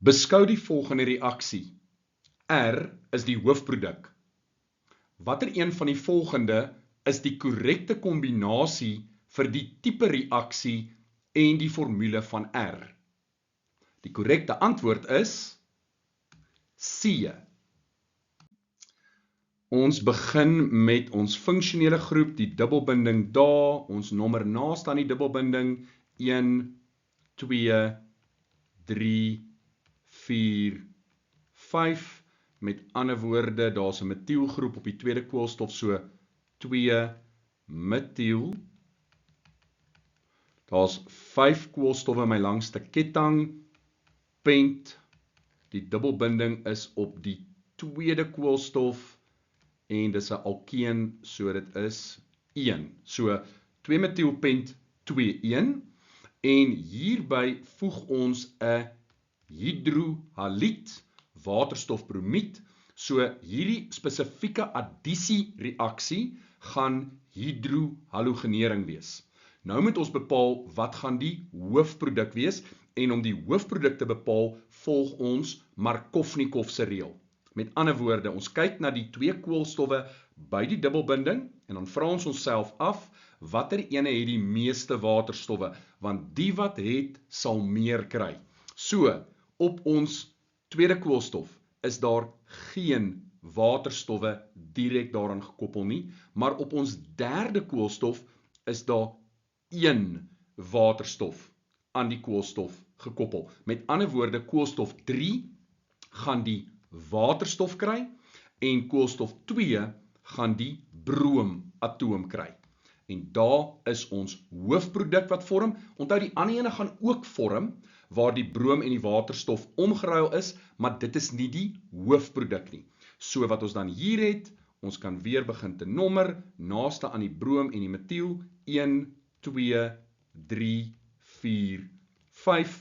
Beskou die volgende reaksie. R is die hoofproduk. Watter een van die volgende is die korrekte kombinasie vir die tipe reaksie en die formule van R? Die korrekte antwoord is C. Ons begin met ons funksionele groep, die dubbelbinding daar, ons nommer naast aan die dubbelbinding 1, 2, 3, 4, 5. Met ander woorde, daar's 'n metielgroep op die tweede koolstof, so 2 metiel. Daar's 5 koolstowwe in my langste ketting. Pent, die dubbelbinding is op die tweede koolstof en dis 'n alkeen, so dit is 1. So 2 metielpent 2,1 en hierby voeg ons 'n hidrohalied, waterstofbromied. So hierdie spesifieke addisie reaksie gaan hidrohalogenering wees. Nou moet ons bepaal wat gaan die hoofproduk wees en om die hoofproduk te bepaal volg ons Markovnikov se reël. Met ander woorde, ons kyk na die 2 koolstowwe by die dubbelbinding en dan vra ons onsself af watter ene het die meeste waterstowwe, want die wat het sal meer kry. So op ons tweede koolstof is daar geen waterstowwe direk daaraan gekoppel nie, maar op ons derde koolstof is daar 1 waterstof aan die koolstof gekoppel. Met ander woorde, koolstof 3 gaan die waterstof kry en koolstof 2 gaan die broomatoom kry. En daar is ons hoofproduk wat vorm. Onthou die ander ene gaan ook vorm waar die broom en die waterstof omgeruil is, maar dit is nie die hoofproduk nie. So wat ons dan hier het, ons kan weer begin te nommer, naaste aan die broom en die metiel, 1, 2, 3, 4, 5.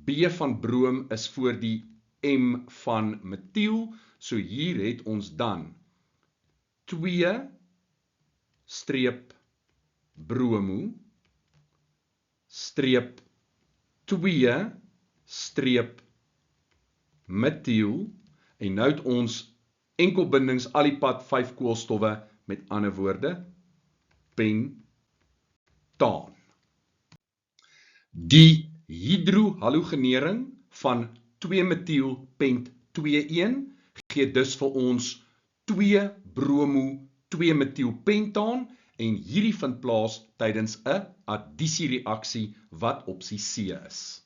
B van broom is voor die M van metiel, so hier het ons dan 2 streep bromo streep 2 streep metiel en nou het ons enkelbindings al die pad 5 koolstowwe, met ander woorde pentaan. Die hidrohalogenering van 2 metiel pent 2,1 gee dus vir ons 2 bromo 2 metiel pentaan en hierdie vind plaas tydens 'n addisiereaksie wat opsie C is.